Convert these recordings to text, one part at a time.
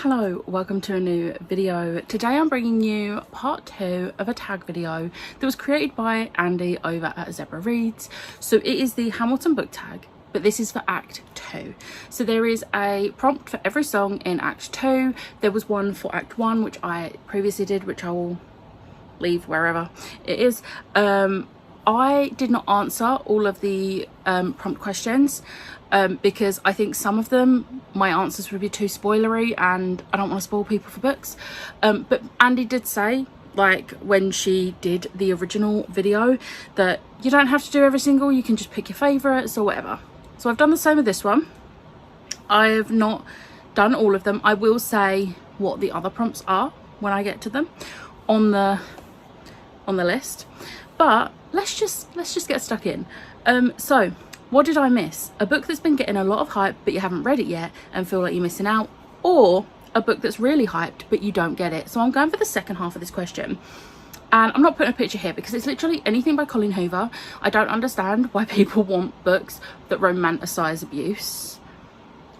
Hello, welcome to a new video. Today I'm bringing you part 2 of a tag video that was created by Andy over at Zebra Reads. So it is the Hamilton book tag, but this is for Act 2. So there is a prompt for every song in Act 2. There was one for Act 1, which I previously did, which I will leave wherever it is. I did not answer all of the prompt questions because I think some of them, my answers would be too spoilery and I don't want to spoil people for books. But Andy did say, like when she did the original video, that you don't have to do every single, you can just pick your favourites or whatever. So I've done the same with this one. I have not done all of them. I will say what the other prompts are when I get to them on the list. But let's just get stuck in. So what did I miss? A book that's been getting a lot of hype but you haven't read it yet and feel like you're missing out, or a book that's really hyped but you don't get it. So I'm going for the second half of this question, and I'm not putting a picture here because it's literally anything by Colleen Hoover. I don't understand why people want books that romanticize abuse,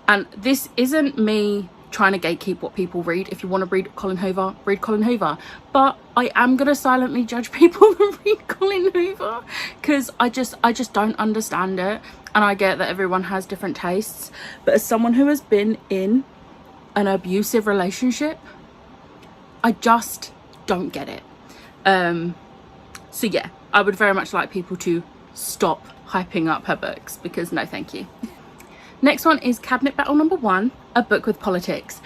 and this isn't me trying to gatekeep what people read. If you want to read Colleen Hoover, read Colleen Hoover, but I am gonna silently judge people that read Colleen Hoover because I just don't understand it. And I get that everyone has different tastes, but as someone who has been in an abusive relationship, I just don't get it. So yeah, I would very much like people to stop hyping up her books because no thank you. Next one is Cabinet Battle number 1, a book with politics.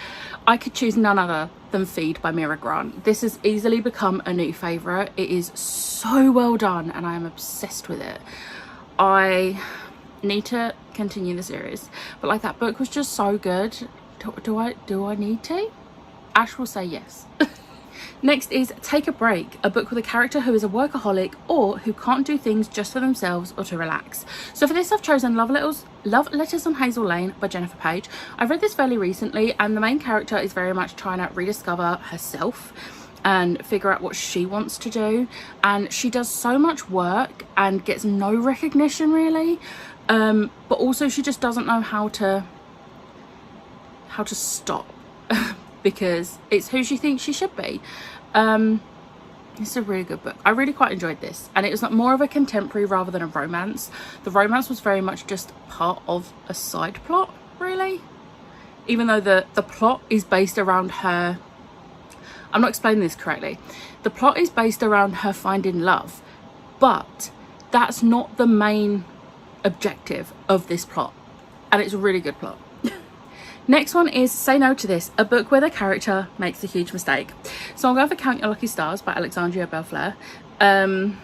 I could choose none other than Feed by Mira Grant. This has easily become a new favourite. It is so well done and I am obsessed with it. I need to continue the series, but like that book was just so good. Do I need to? Ash will say yes. Next is Take a Break, a book with a character who is a workaholic or who can't do things just for themselves or to relax. So for this I've chosen Love Letters on Hazel Lane by Jennifer Page. I read this fairly recently and the main character is very much trying to rediscover herself and figure out what she wants to do, and she does so much work and gets no recognition really, but also she just doesn't know how to stop because it's who she thinks she should be. It's a really good book. I really quite enjoyed this, and it was more of a contemporary rather than a romance. The romance was very much just part of a side plot really, even though the plot is based around her. I'm not explaining this correctly. The plot is based around her finding love, but that's not the main objective of this plot, and it's a really good plot. Next one is Say No to This, a book where the character makes a huge mistake. So I'm going for Count Your Lucky Stars by Alexandria Bellfleur. I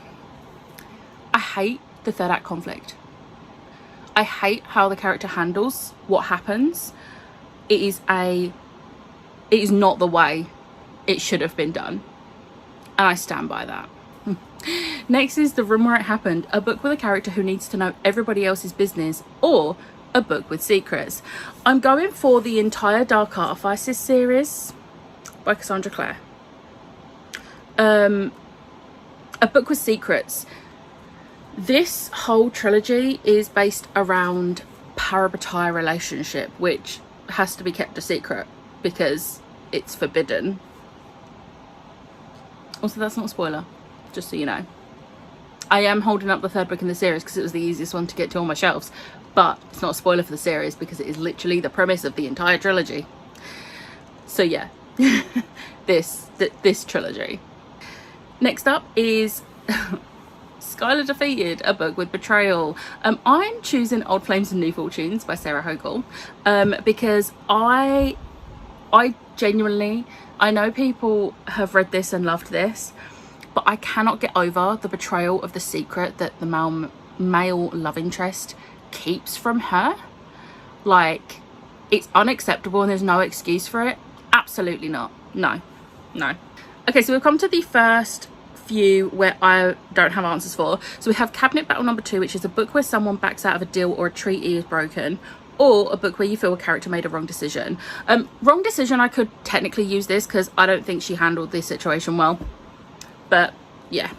hate the third act conflict. I hate how the character handles what happens. It is not the way it should have been done, and I stand by that. Next is The Room Where It Happened, a book with a character who needs to know everybody else's business, or a book with secrets. I'm going for the entire Dark Artifices series by Cassandra Clare. A book with secrets. This whole trilogy is based around parabatai relationship, which has to be kept a secret because it's forbidden. Also, that's not a spoiler, just so you know. I am holding up the third book in the series because it was the easiest one to get to on my shelves, but it's not a spoiler for the series because it is literally the premise of the entire trilogy. So yeah, this trilogy. Next up is Skylar Defeated, a book with betrayal. I'm choosing Old Flames and New Fortunes by Sarah Hogle because I genuinely, I know people have read this and loved this, but I cannot get over the betrayal of the secret that the male love interest keeps from her. Like, it's unacceptable and there's no excuse for it. Absolutely not. No. Okay, so we've come to the first few where I don't have answers for. So we have Cabinet Battle number 2, which is a book where someone backs out of a deal or a treaty is broken, or a book where you feel a character made a wrong decision. Wrong decision, I could technically use this because I don't think she handled this situation well, but yeah.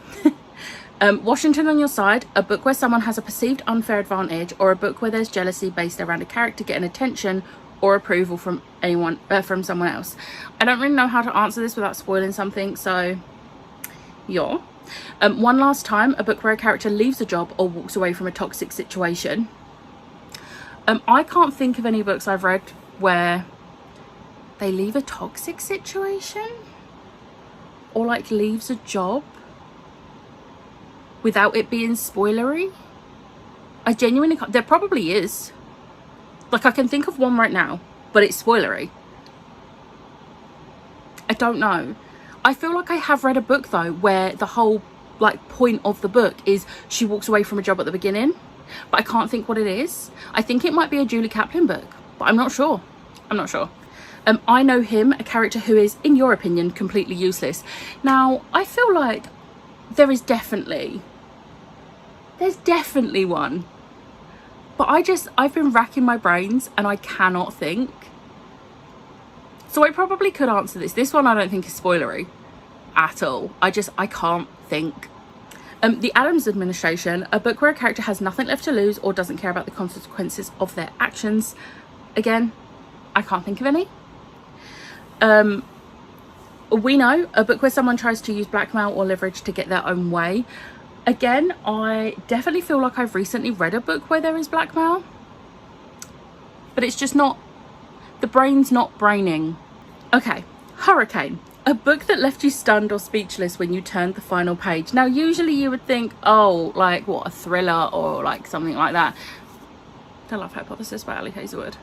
Washington on Your Side, a book where someone has a perceived unfair advantage, or a book where there's jealousy based around a character getting attention or approval from anyone, from someone else. I don't really know how to answer this without spoiling something, so yeah. One last time, a book where a character leaves a job or walks away from a toxic situation. I can't think of any books I've read where they leave a toxic situation or like leaves a job without it being spoilery. I genuinely can't. There probably is. Like, I can think of one right now, but it's spoilery. I don't know. I feel like I have read a book though where the whole like point of the book is she walks away from a job at the beginning, but I can't think what it is. I think it might be a Julie Kaplan book, but I'm not sure. I Know Him, a character who is, in your opinion, completely useless. Now, I feel like there's definitely one, but I've been racking my brains and I cannot think. So I probably could answer this. This one I don't think is spoilery at all. I can't think. The Addams Administration, a book where a character has nothing left to lose or doesn't care about the consequences of their actions. Again, I can't think of any. We Know, a book where someone tries to use blackmail or leverage to get their own way. Again, I definitely feel like I've recently read a book where there is blackmail, but it's just not, the brain's not braining. Okay, Hurricane, a book that left you stunned or speechless when you turned the final page. Now, usually you would think, oh, like what, a thriller or like something like that. The Love Hypothesis by Ali Hazelwood.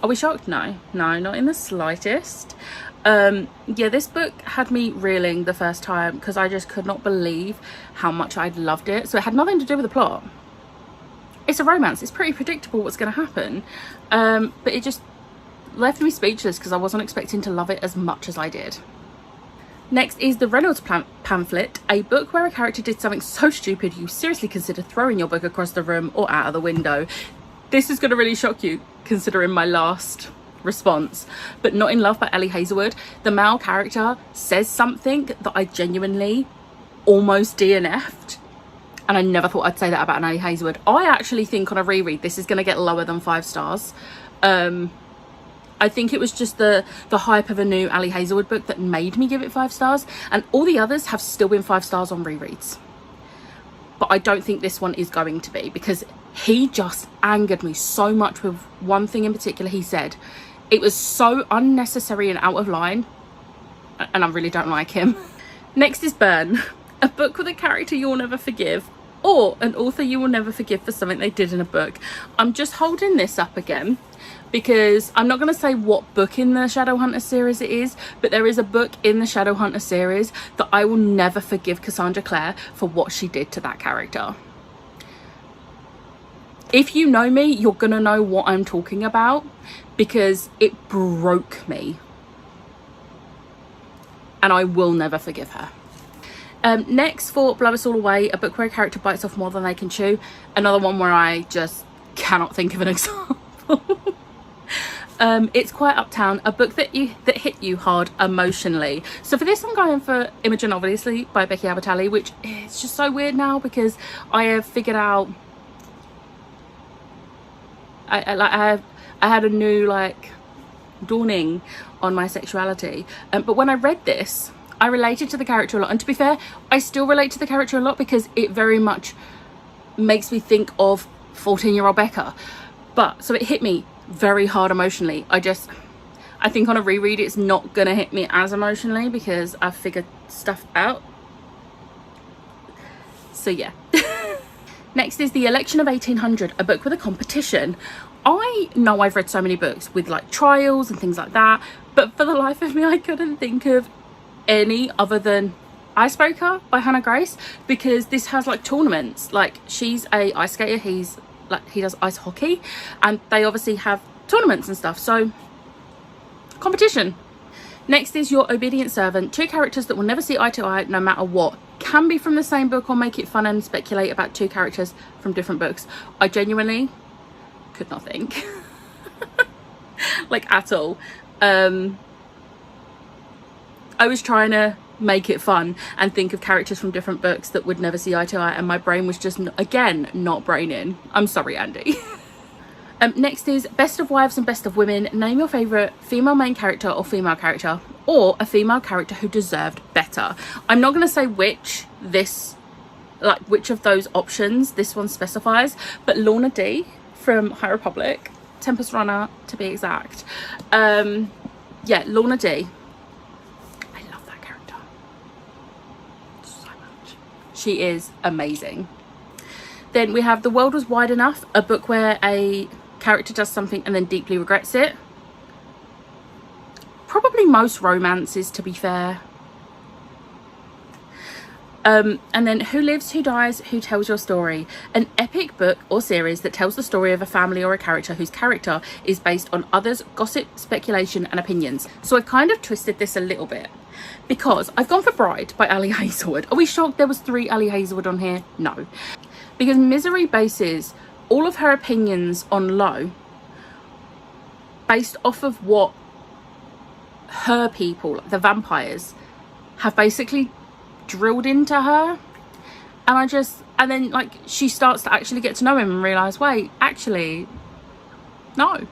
Are we shocked? No, not in the slightest. Yeah, this book had me reeling the first time because I just could not believe how much I'd loved it. So it had nothing to do with the plot. It's a romance. It's pretty predictable what's going to happen. But it just left me speechless because I wasn't expecting to love it as much as I did. Next is The Reynolds Pamphlet, a book where a character did something so stupid you seriously consider throwing your book across the room or out of the window. This is going to really shock you considering my last response, but Not in Love by Ali Hazelwood. The male character says something that I genuinely almost DNF'd, and I never thought I'd say that about an Ali Hazelwood. I actually think on a reread this is going to get lower than 5 stars. I think it was just the hype of a new Ali Hazelwood book that made me give it 5 stars, and all the others have still been 5 stars on rereads. But I don't think this one is going to be, because he just angered me so much with one thing in particular he said. It was so unnecessary and out of line, and I really don't like him. Next is Burn, a book with a character you'll never forgive, or an author you will never forgive for something they did in a book. I'm just holding this up again because I'm not going to say what book in the Shadowhunter series it is, but there is a book in the Shadowhunter series that I will never forgive Cassandra Clare for what she did to that character. If you know me, you're going to know what I'm talking about because it broke me. And I will never forgive her. Next for Blow Us All Away, a book where a character bites off more than they can chew. Another one where I just cannot think of an example. It's Quiet Uptown, a book that hit you hard emotionally. So for this I'm going for Imogen, obviously, by Becky Albertalli, which is just so weird now because I have figured out I had a new like dawning on my sexuality, but when I read this I related to the character a lot, and to be fair I still relate to the character a lot because it very much makes me think of 14-year-old Becca. But so it hit me very hard emotionally. I think on a reread it's not gonna hit me as emotionally because I've figured stuff out. So yeah. Next is The Election of 1800, a book with a competition. I know I've read so many books with like trials and things like that, but for the life of me I couldn't think of any other than Icebreaker by Hannah Grace, because this has like tournaments. Like, she's a ice skater, he does ice hockey, and they obviously have tournaments and stuff, so competition. Next is Your Obedient Servant, 2 characters that will never see eye to eye no matter what. Can be from the same book or make it fun and speculate about 2 characters from different books. I genuinely could not think like at all. I was trying to make it fun and think of characters from different books that would never see eye to eye, and my brain was just again not braining. I'm sorry, Andy. Next is Best of Wives and Best of Women. Name your favourite female main character or female character, or a female character who deserved better. I'm not going to say which of those options this one specifies, but Lorna D from High Republic, Tempest Runner to be exact. Yeah, Lorna D. I love that character so much. She is amazing. Then we have The World Was Wide Enough, a book where a character does something and then deeply regrets it. Probably most romances, to be fair. And then Who Lives, Who Dies, Who Tells Your Story. An epic book or series that tells the story of a family or a character whose character is based on others' gossip, speculation and opinions. So I've kind of twisted this a little bit, because I've gone for Bride by Ali Hazelwood. Are we shocked there was 3 Ali Hazelwood on here? No. Because Misery bases all of her opinions on Lo based off of what her people, the vampires, have basically drilled into her. And then like she starts to actually get to know him and realise, wait, actually no.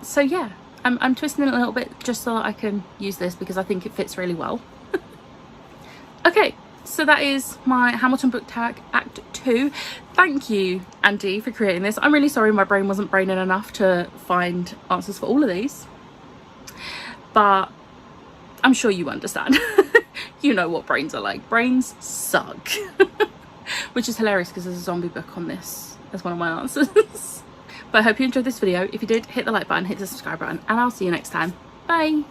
So yeah, I'm twisting it a little bit just so that I can use this because I think it fits really well. Okay, so that is my Hamilton book tag Act 2. Thank you, Andy, for creating this. I'm really sorry my brain wasn't braining enough to find answers for all of these, but I'm sure you understand. You know what brains are like. Brains suck. Which is hilarious because there's a zombie book on this as one of my answers. But I hope you enjoyed this video. If you did, hit the like button, hit the subscribe button, and I'll see you next time. Bye.